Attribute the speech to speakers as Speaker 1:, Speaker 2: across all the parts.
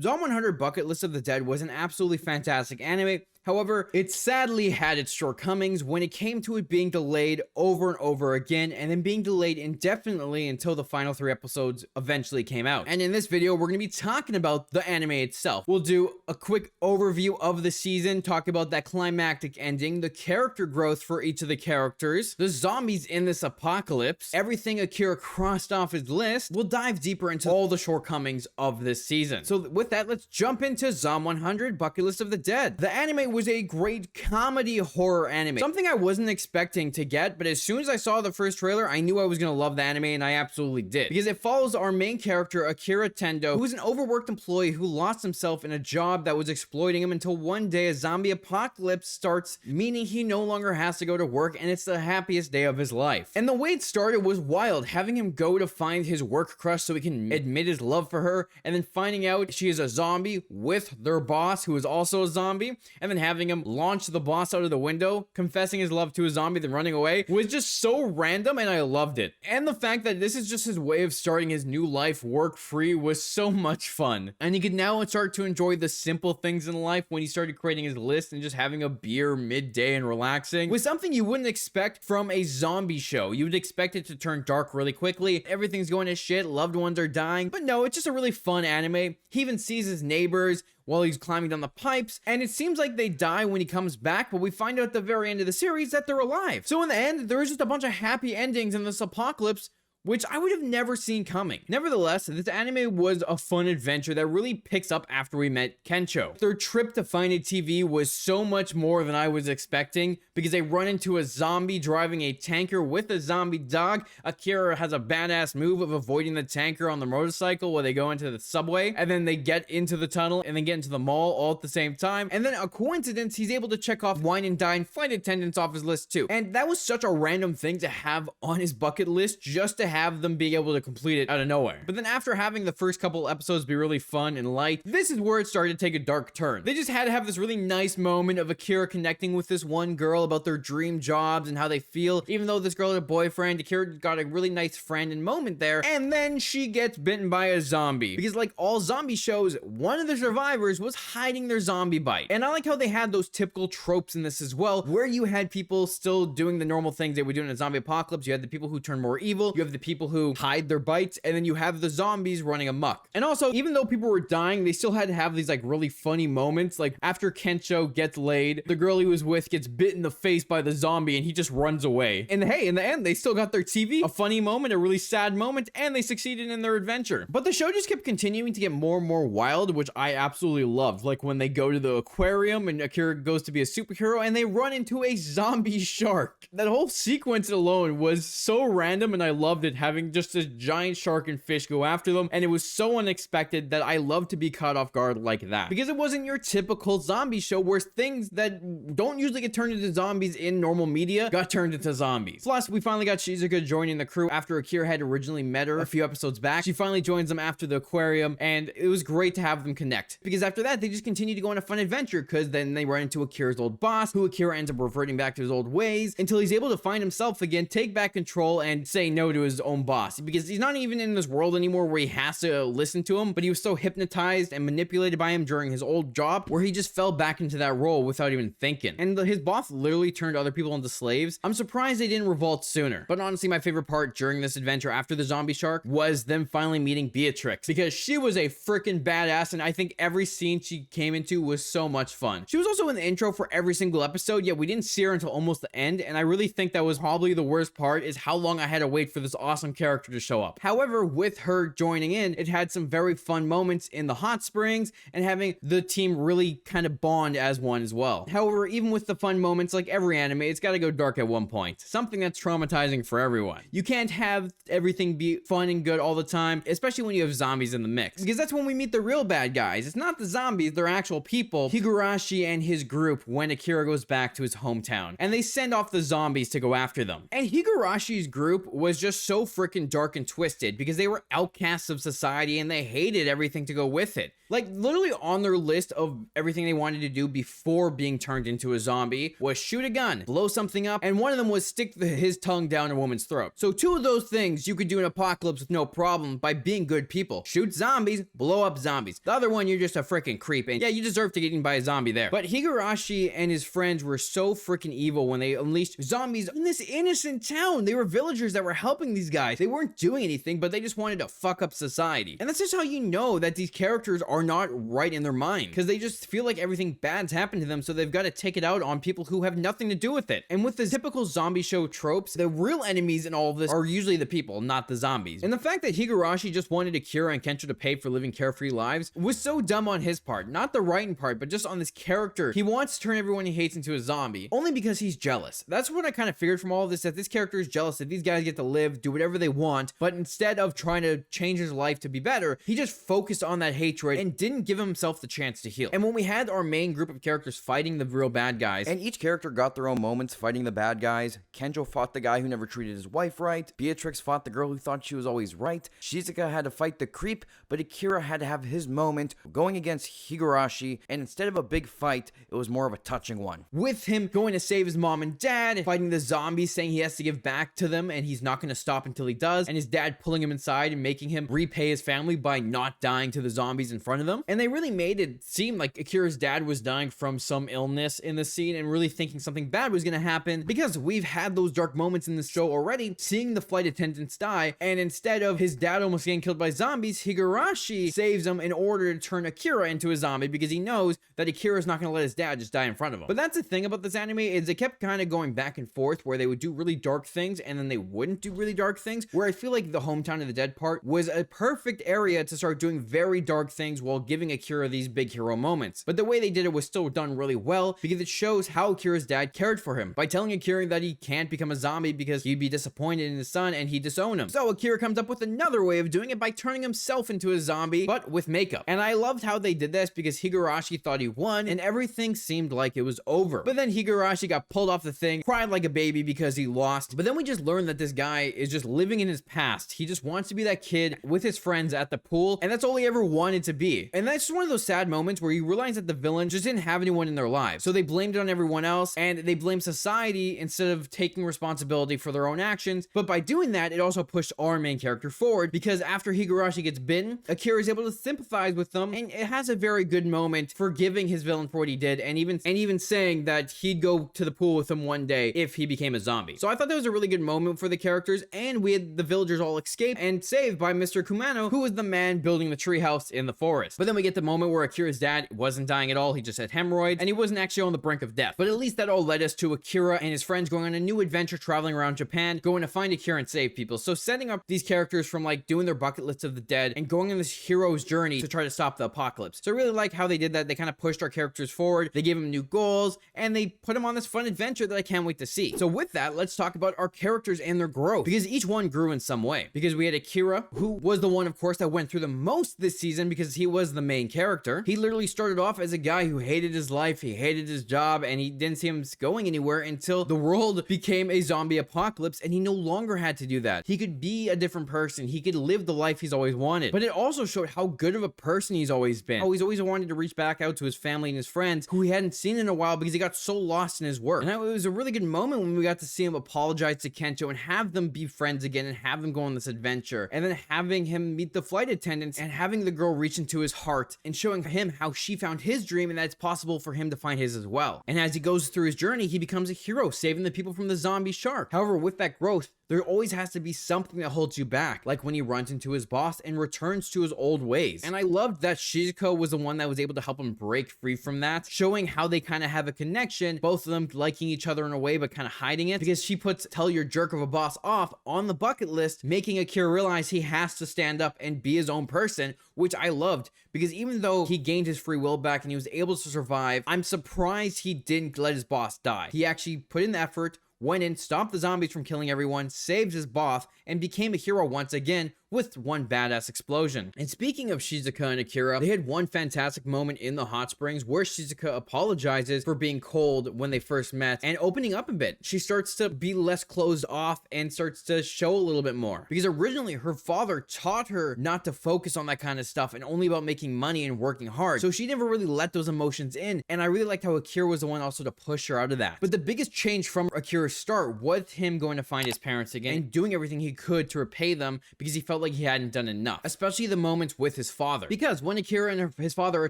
Speaker 1: Zom 100 Bucket List of the Dead was an absolutely fantastic anime. However, it sadly had its shortcomings when it came to it being delayed over and over again, and then being delayed indefinitely until the final 3 episodes eventually came out. And in this video, we're going to be talking about the anime itself. We'll do a quick overview of the season, talk about that climactic ending, the character growth for each of the characters, the zombies in this apocalypse, everything Akira crossed off his list. We'll dive deeper into all the shortcomings of this season. So with that, let's jump into Zom 100 Bucket List of the Dead. The anime was a great comedy horror anime, something I wasn't expecting to get, but as soon as I saw the first trailer, I knew I was gonna love the anime, and I absolutely did, because it follows our main character Akira Tendô, who is an overworked employee who lost himself in a job that was exploiting him until one day a zombie apocalypse starts, meaning he no longer has to go to work, and it's the happiest day of his life. And the way it started was wild, having him go to find his work crush so he can admit his love for her, and then finding out she is a zombie with their boss who is also a zombie, and then having him launch the boss out of the window, confessing his love to a zombie, then running away, was just so random, and I loved it. And the fact that this is just his way of starting his new life work-free was so much fun. And he could now start to enjoy the simple things in life when he started creating his list and just having a beer midday and relaxing was something you wouldn't expect from a zombie show. You would expect it to turn dark really quickly, everything's going to shit, loved ones are dying, but no, it's just a really fun anime. He even sees his neighbors while he's climbing down the pipes, and it seems like they die when he comes back, but we find out at the very end of the series that they're alive. So in the end, there is just a bunch of happy endings in this apocalypse, which I would have never seen coming. Nevertheless, this anime was a fun adventure that really picks up after we met Kencho. Their trip to find a TV was so much more than I was expecting, because they run into a zombie driving a tanker with a zombie dog. Akira has a badass move of avoiding the tanker on the motorcycle while they go into the subway, and then they get into the tunnel and then get into the mall all at the same time. And then a coincidence, he's able to check off wine and dine flight attendants off his list too. And that was such a random thing to have on his bucket list, just to have them being able to complete it out of nowhere. But then after having the first couple episodes be really fun and light, this is where it started to take a dark turn. They just had to have this really nice moment of Akira connecting with this one girl about their dream jobs and how they feel. Even though this girl had a boyfriend, Akira got a really nice friend and moment there, and then she gets bitten by a zombie. Because like all zombie shows, one of the survivors was hiding their zombie bite. And I like how they had those typical tropes in this as well, where you had people still doing the normal things they would do in a zombie apocalypse. You had the people who turn more evil, you have the people who hide their bites, and then you have the zombies running amok. And also, even though people were dying, they still had to have these like really funny moments. Like after Kencho gets laid, the girl he was with gets bit in the face by the zombie and he just runs away. And hey, in the end, they still got their TV, a funny moment, a really sad moment, and they succeeded in their adventure. But the show just kept continuing to get more and more wild, which I absolutely loved. Like when they go to the aquarium and Akira goes to be a superhero and they run into a zombie shark. That whole sequence alone was so random, and I loved it, having just a giant shark and fish go after them, and it was so unexpected that I love to be caught off guard like that, because it wasn't your typical zombie show where things that don't usually get turned into zombies in normal media got turned into zombies. Plus, we finally got Shizuka joining the crew after Akira had originally met her a few episodes back. She finally joins them after the aquarium, and it was great to have them connect, because after that they just continue to go on a fun adventure, because then they run into Akira's old boss, who Akira ends up reverting back to his old ways until he's able to find himself again, take back control, and say no to his own boss, because he's not even in this world anymore where he has to listen to him, but he was so hypnotized and manipulated by him during his old job where he just fell back into that role without even thinking. And his boss literally turned other people into slaves. I'm surprised they didn't revolt sooner. But honestly, my favorite part during this adventure after the zombie shark was them finally meeting Beatrix, because she was a freaking badass, and I think every scene she came into was so much fun. She was also in the intro for every single episode, yet we didn't see her until almost the end, and I really think that was probably the worst part, is how long I had to wait for this awesome character to show up. However, with her joining in, it had some very fun moments in the hot springs and having the team really kind of bond as one as well. However, even with the fun moments, like every anime, it's got to go dark at one point. Something that's traumatizing for everyone. You can't have everything be fun and good all the time, especially when you have zombies in the mix, because that's when we meet the real bad guys. It's not the zombies, they're actual people. Higurashi and his group, when Akira goes back to his hometown, and they send off the zombies to go after them. And Higurashi's group was just so freaking dark and twisted because they were outcasts of society and they hated everything to go with it. Like, literally on their list of everything they wanted to do before being turned into a zombie was shoot a gun, blow something up, and one of them was stick his tongue down a woman's throat. So 2 of those things you could do in Apocalypse with no problem by being good people. Shoot zombies, blow up zombies. The other one, you're just a freaking creep, and yeah, you deserve to get eaten by a zombie there. But Higurashi and his friends were so freaking evil when they unleashed zombies in this innocent town. They were villagers that were helping these guys. They weren't doing anything, but they just wanted to fuck up society. And that's just how you know that these characters are not right in their mind, because they just feel like everything bad's happened to them, so they've got to take it out on people who have nothing to do with it. And with the typical zombie show tropes, the real enemies in all of this are usually the people, not the zombies. And the fact that Higurashi just wanted Akira and Kensho to pay for living carefree lives was so dumb on his part. Not the writing part, but just on this character. He wants to turn everyone he hates into a zombie, only because he's jealous. That's what I kind of figured from all of this, that this character is jealous that these guys get to live, do whatever they want, but instead of trying to change his life to be better, he just focused on that hatred and didn't give himself the chance to heal. And when we had our main group of characters fighting the real bad guys,
Speaker 2: and each character got their own moments fighting the bad guys. Kensho fought the guy who never treated his wife right. Beatrix fought the girl who thought she was always right. Shizuka had to fight the creep, but Akira had to have his moment going against Higurashi, and instead of a big fight, it was more of a touching one.
Speaker 1: With him going to save his mom and dad, fighting the zombies, saying he has to give back to them and he's not going to stop until he does, and his dad pulling him inside and making him repay his family by not dying to the zombies in front of them. And they really made it seem like Akira's dad was dying from some illness in the scene and really thinking something bad was going to happen, because we've had those dark moments in this show already, seeing the flight attendants die, and instead of his dad almost getting killed by zombies, Higurashi saves him in order to turn Akira into a zombie, because he knows that Akira is not going to let his dad just die in front of him. But that's the thing about this anime, is they kept kind of going back and forth where they would do really dark things and then they wouldn't do really dark things, where I feel like the hometown of the dead part was a perfect area to start doing very dark things while giving Akira these big hero moments. But the way they did it was still done really well, because it shows how Akira's dad cared for him by telling Akira that he can't become a zombie because he'd be disappointed in his son and he'd disown him. So Akira comes up with another way of doing it by turning himself into a zombie, but with makeup. And I loved how they did this, because Higurashi thought he won and everything seemed like it was over. But then Higurashi got pulled off the thing, cried like a baby because he lost. But then we just learned that this guy is just living in his past. He just wants to be that kid with his friends at the pool, and that's all he ever wanted to be. And that's just one of those sad moments where you realize that the villain just didn't have anyone in their lives, so they blamed it on everyone else, and they blamed society instead of taking responsibility for their own actions. But by doing that, it also pushed our main character forward, because after Higurashi gets bitten, Akira is able to sympathize with them, and it has a very good moment forgiving his villain for what he did, and even saying that he'd go to the pool with him one day if he became a zombie. So I thought that was a really good moment for the characters, and we had the villagers all escape and saved by Mr. Kumano, who was the man building the treehouse in the forest. But then we get the moment where Akira's dad wasn't dying at all, he just had hemorrhoids, and he wasn't actually on the brink of death. But at least that all led us to Akira and his friends going on a new adventure, traveling around Japan, going to find Akira and save people. So setting up these characters from like doing their bucket lists of the dead and going on this hero's journey to try to stop the apocalypse. So I really like how they did that. They kind of pushed our characters forward, they gave them new goals, and they put them on this fun adventure that I can't wait to see. So with that, let's talk about our characters and their growth, because each one grew in some way. Because we had Akira, who was the one, of course, that went through the most this season, because he was the main character. He literally started off as a guy who hated his life, he hated his job, and he didn't see him going anywhere until the world became a zombie apocalypse, and he no longer had to do that. He could be a different person, he could live the life he's always wanted. But it also showed how good of a person he's always been, how he's always wanted to reach back out to his family and his friends who he hadn't seen in a while because he got so lost in his work. And it was a really good moment when we got to see him apologize to Kensho and have them be friends again and have them go on this adventure, and then having him meet the flight attendants and having the girl reach into his heart and showing him how she found his dream and that it's possible for him to find his as well. And as he goes through his journey, he becomes a hero, saving the people from the zombie shark. However, with that growth, there always has to be something that holds you back, like when he runs into his boss and returns to his old ways. And I loved that Shizuko was the one that was able to help him break free from that, showing how they kind of have a connection, both of them liking each other in a way but kind of hiding it, because she puts tell your jerk of a boss off on the bucket list, making Akira realize he has to stand up and be his own person, which I loved, because even though he gained his free will back and he was able to survive, I'm surprised he didn't let his boss die. He actually put in the effort, went in, stopped the zombies from killing everyone, saved his boss, and became a hero once again, with one badass explosion. And speaking of Shizuka and Akira, they had one fantastic moment in the hot springs where Shizuka apologizes for being cold when they first met and opening up a bit. She starts to be less closed off and starts to show a little bit more, because originally her father taught her not to focus on that kind of stuff and only about making money and working hard, so she never really let those emotions in. And I really liked how Akira was the one also to push her out of that. But the biggest change from Akira's start was him going to find his parents again and doing everything he could to repay them, because he felt like he hadn't done enough, especially the moments with his father. Because when Akira and his father are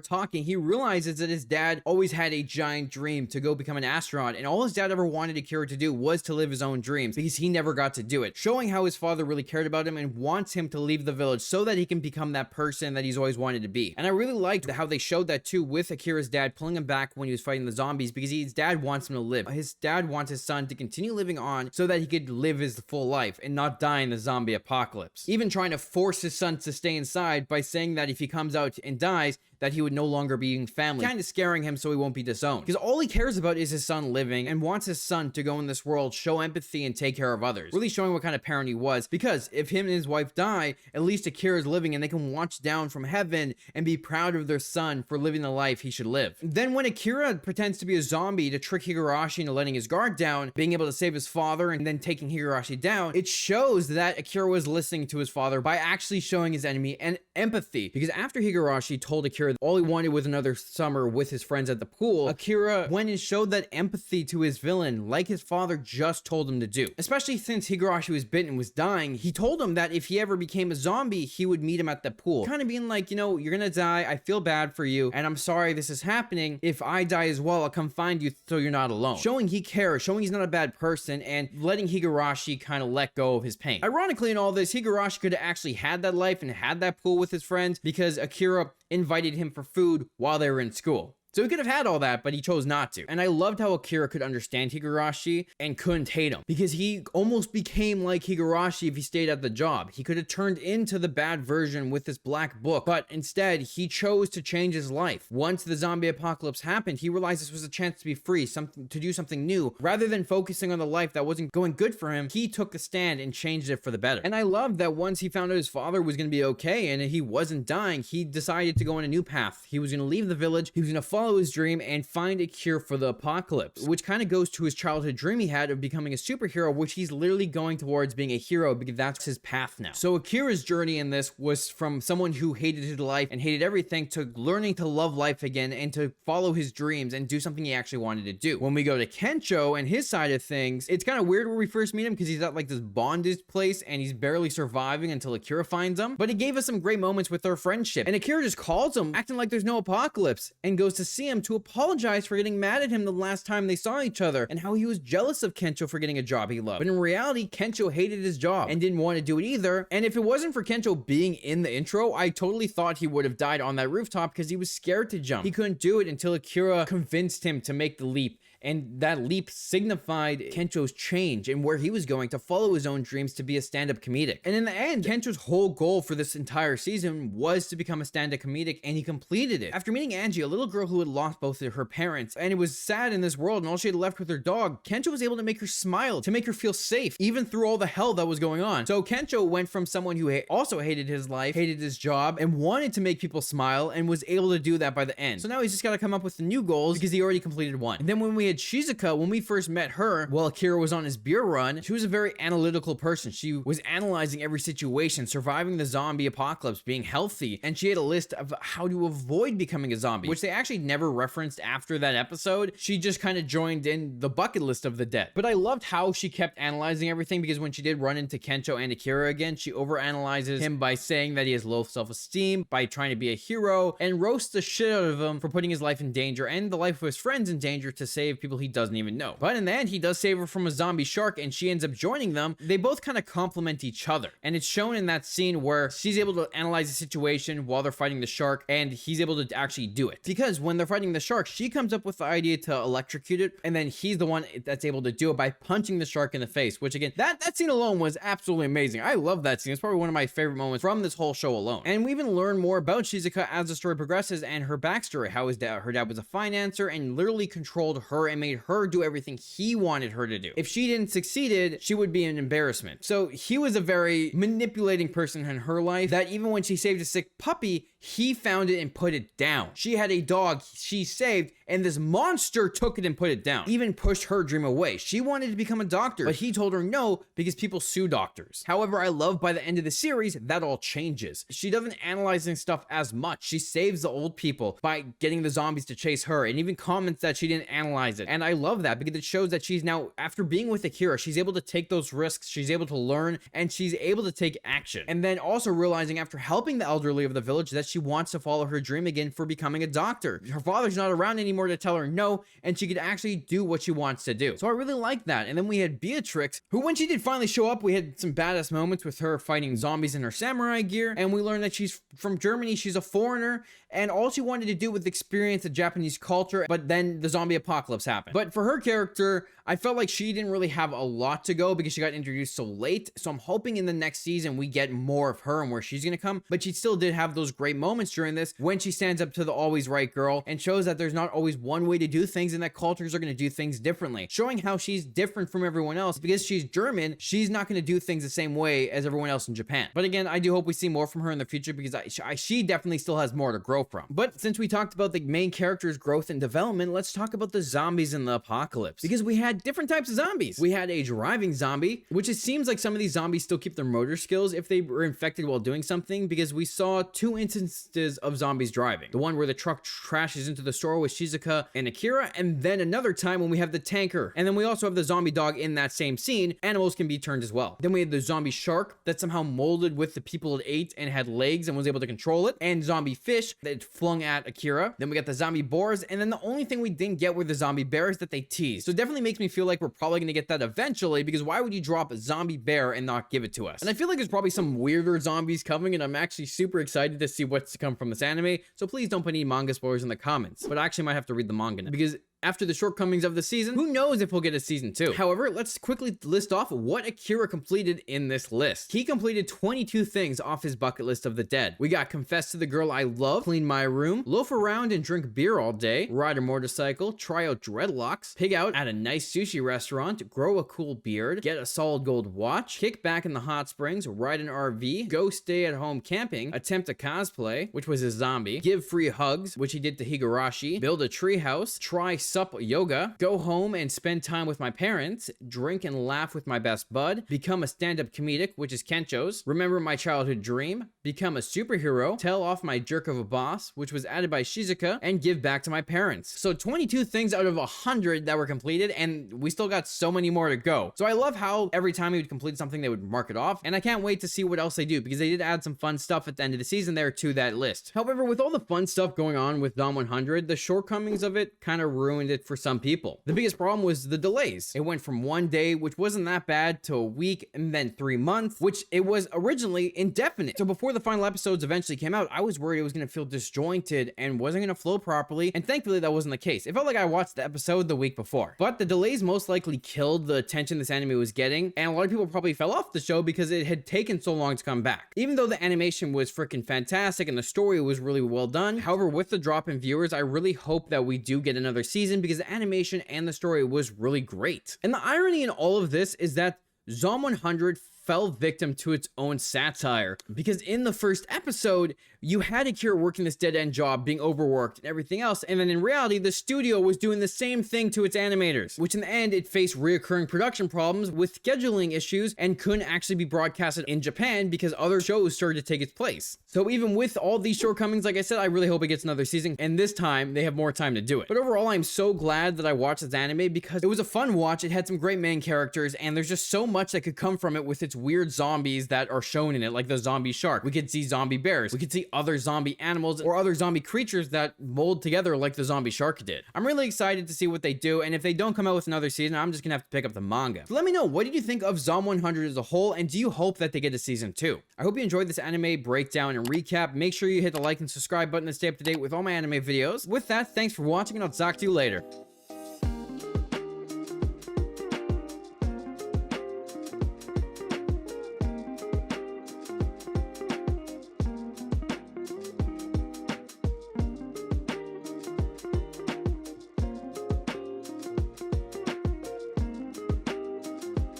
Speaker 1: talking, he realizes that his dad always had a giant dream to go become an astronaut, and all his dad ever wanted Akira to do was to live his own dreams, because he never got to do it, showing how his father really cared about him and wants him to leave the village so that he can become that person that he's always wanted to be. And I really liked how they showed that too, with Akira's dad pulling him back when he was fighting the zombies, because his dad wants him to live. His dad wants his son to continue living on so that he could live his full life and not die in the zombie apocalypse. Even trying to force his son to stay inside by saying that if he comes out and dies, that he would no longer be in family, kind of scaring him so he won't be disowned. Because all he cares about is his son living and wants his son to go in this world, show empathy, and take care of others. Really showing what kind of parent he was, because if him and his wife die, at least Akira's living and they can watch down from heaven and be proud of their son for living the life he should live. Then when Akira pretends to be a zombie to trick Higurashi into letting his guard down, being able to save his father and then taking Higurashi down, it shows that Akira was listening to his father by actually showing his enemy an empathy. Because after Higurashi told Akira all he wanted was another summer with his friends at the pool, Akira went and showed that empathy to his villain like his father just told him to do. Especially since Higurashi was bitten and was dying, he told him that if he ever became a zombie, he would meet him at the pool. Kind of being like, you know, you're gonna die, I feel bad for you, and I'm sorry this is happening. If I die as well, I'll come find you so you're not alone. Showing he cares, showing he's not a bad person, and letting Higurashi kind of let go of his pain. Ironically in all this, Higurashi could have actually had that life and had that pool with his friends, because Akira invited him for food while they were in school. So he could have had all that, but he chose not to. And I loved how Akira could understand Higurashi and couldn't hate him, because he almost became like Higurashi if he stayed at the job. He could have turned into the bad version with this black book, but instead he chose to change his life. Once the zombie apocalypse happened, he realized this was a chance to be free, something to do something new. Rather than focusing on the life that wasn't going good for him, he took a stand and changed it for the better. And I loved that once he found out his father was going to be okay and he wasn't dying, he decided to go on a new path. He was going to leave the village, he was going to follow his dream and find a cure for the apocalypse, which kind of goes to his childhood dream he had of becoming a superhero, which he's literally going towards being a hero, because that's his path now. So Akira's journey in this was from someone who hated his life and hated everything to learning to love life again and to follow his dreams and do something he actually wanted to do. When we go to Kencho and his side of things, it's kind of weird where we first meet him, because he's at like this bondage place and he's barely surviving until Akira finds him. But it gave us some great moments with their friendship, and Akira just calls him acting like there's no apocalypse and goes to see him to apologize for getting mad at him the last time they saw each other, and how he was jealous of Kencho for getting a job he loved. But in reality, Kencho hated his job and didn't want to do it either. And if it wasn't for Kencho being in the intro, I totally thought he would have died on that rooftop, because he was scared to jump. He couldn't do it until Akira convinced him to make the leap. And that leap signified Kencho's change and where he was going to follow his own dreams to be a stand-up comedic. And in the end, Kencho's whole goal for this entire season was to become a stand-up comedic, and he completed it. After meeting Angie, a little girl who had lost both of her parents, and it was sad in this world and all she had left with her dog, Kencho was able to make her smile, to make her feel safe, even through all the hell that was going on. So Kencho went from someone who also hated his life, hated his job, and wanted to make people smile, and was able to do that by the end. So now he's just got to come up with the new goals, because he already completed one. And then when we had Shizuka, when we first met her, while Akira was on his beer run, she was a very analytical person. She was analyzing every situation, surviving the zombie apocalypse, being healthy, and she had a list of how to avoid becoming a zombie, which they actually never referenced after that episode. She just kind of joined in the bucket list of the dead. But I loved how she kept analyzing everything, because when she did run into Kencho and Akira again, she overanalyzes him by saying that he has low self-esteem, by trying to be a hero, and roasts the shit out of him for putting his life in danger and the life of his friends in danger to save people he doesn't even know. But in the end, he does save her from a zombie shark, and she ends up joining them. They both kind of complement each other, and it's shown in that scene where she's able to analyze the situation while they're fighting the shark, and he's able to actually do it. Because when they're fighting the shark, she comes up with the idea to electrocute it, and then he's the one that's able to do it by punching the shark in the face, which again, that scene alone was absolutely amazing. I love that scene. It's probably one of my favorite moments from this whole show alone. And we even learn more about Shizuka as the story progresses and her backstory, how her dad was a financer and literally controlled her and made her do everything he wanted her to do. If she didn't succeeded, she would be an embarrassment. So he was a very manipulating person in her life that even when she saved a sick puppy, he found it and put it down. She had a dog she saved, and this monster took it and put it down. Even pushed her dream away. She wanted to become a doctor, but he told her no because people sue doctors. However, I love by the end of the series, that all changes. She doesn't analyze stuff as much. She saves the old people by getting the zombies to chase her, and even comments that she didn't analyze it. And I love that because it shows that she's now, after being with Akira, she's able to take those risks, she's able to learn, and she's able to take action. And then also realizing after helping the elderly of the village that she wants to follow her dream again for becoming a doctor. Her father's not around anymore to tell her no, and she could actually do what she wants to do. So I really like that. And then we had Beatrix, who when she did finally show up, we had some badass moments with her fighting zombies in her samurai gear, and we learned that she's from Germany, she's a foreigner, and all she wanted to do was experience the Japanese culture, but then the zombie apocalypse happened. But for her character, I felt like she didn't really have a lot to go because she got introduced so late. So I'm hoping in the next season we get more of her and where she's gonna come. But she still did have those great moments during this when she stands up to the always right girl and shows that there's not always one way to do things and that cultures are gonna do things differently. Showing how she's different from everyone else because she's German, she's not gonna do things the same way as everyone else in Japan. But again, I do hope we see more from her in the future because she definitely still has more to grow from. But since we talked about the main character's growth and development, let's talk about the zombies in the apocalypse because we had different types of zombies. We had a driving zombie, which it seems like some of these zombies still keep their motor skills if they were infected while doing something, because we saw 2 instances of zombies driving. The one where the truck crashes into the store with Shizuka and Akira, and then another time when we have the tanker. And then we also have the zombie dog in that same scene. Animals can be turned as well. Then we had the zombie shark that somehow molded with the people it ate and had legs and was able to control it, and zombie fish that flung at Akira. Then we got the zombie boars, and then the only thing we didn't get were the zombie bears that they teased. So it definitely makes me feel like we're probably going to get that eventually, because why would you drop a zombie bear and not give it to us? And I feel like there's probably some weirder zombies coming, and I'm actually super excited to see what's to come from this anime. So please don't put any manga spoilers in the comments, but I actually might have to read the manga now, because after the shortcomings of the season, who knows if we'll get a season 2. However, let's quickly list off what Akira completed in this list. He completed 22 things off his bucket list of the dead. We got confess to the girl I love, clean my room, loaf around and drink beer all day, ride a motorcycle, try out dreadlocks, pig out at a nice sushi restaurant, grow a cool beard, get a solid gold watch, kick back in the hot springs, ride an RV, go stay at home camping, attempt a cosplay, which was a zombie, give free hugs, which he did to Higurashi, build a treehouse, try sup yoga, go home and spend time with my parents, drink and laugh with my best bud, become a stand-up comedic, which is Kencho's, remember my childhood dream, become a superhero, tell off my jerk of a boss, which was added by Shizuka, and give back to my parents. So 22 things out of 100 that were completed, and we still got so many more to go. So I love how every time he would complete something, they would mark it off, and I can't wait to see what else they do, because they did add some fun stuff at the end of the season there to that list. However, with all the fun stuff going on with Dom 100, the shortcomings of it kind of ruined it for some people. The biggest problem was the delays. It went from 1 day, which wasn't that bad, to a week, and then 3 months, which it was originally indefinite. So before the final episodes eventually came out, I was worried it was going to feel disjointed and wasn't going to flow properly, and thankfully that wasn't the case. It felt like I watched the episode the week before. But the delays most likely killed the attention this anime was getting, and a lot of people probably fell off the show because it had taken so long to come back. Even though the animation was freaking fantastic and the story was really well done, however, with the drop in viewers, I really hope that we do get another season because the animation and the story was really great. And the irony in all of this is that Zom 100 fell victim to its own satire, because in the first episode you had Akira working this dead-end job, being overworked and everything else, and then in reality the studio was doing the same thing to its animators, which in the end it faced reoccurring production problems with scheduling issues and couldn't actually be broadcasted in Japan because other shows started to take its place. So even with all these shortcomings, like I said, I really hope it gets another season, and this time they have more time to do it. But overall, I'm so glad that I watched this anime because it was a fun watch. It had some great main characters, and there's just so much that could come from it with its weird zombies that are shown in it, like the zombie shark. We could see zombie bears. We could see other zombie animals or other zombie creatures that mold together like the zombie shark did. I'm really excited to see what they do, and if they don't come out with another season, I'm just gonna have to pick up the manga. So let me know, what did you think of Zom 100 as a whole, and do you hope that they get a season 2? I hope you enjoyed this anime breakdown and recap. Make sure you hit the like and subscribe button to stay up to date with all my anime videos. With that, thanks for watching, and I'll talk to you later.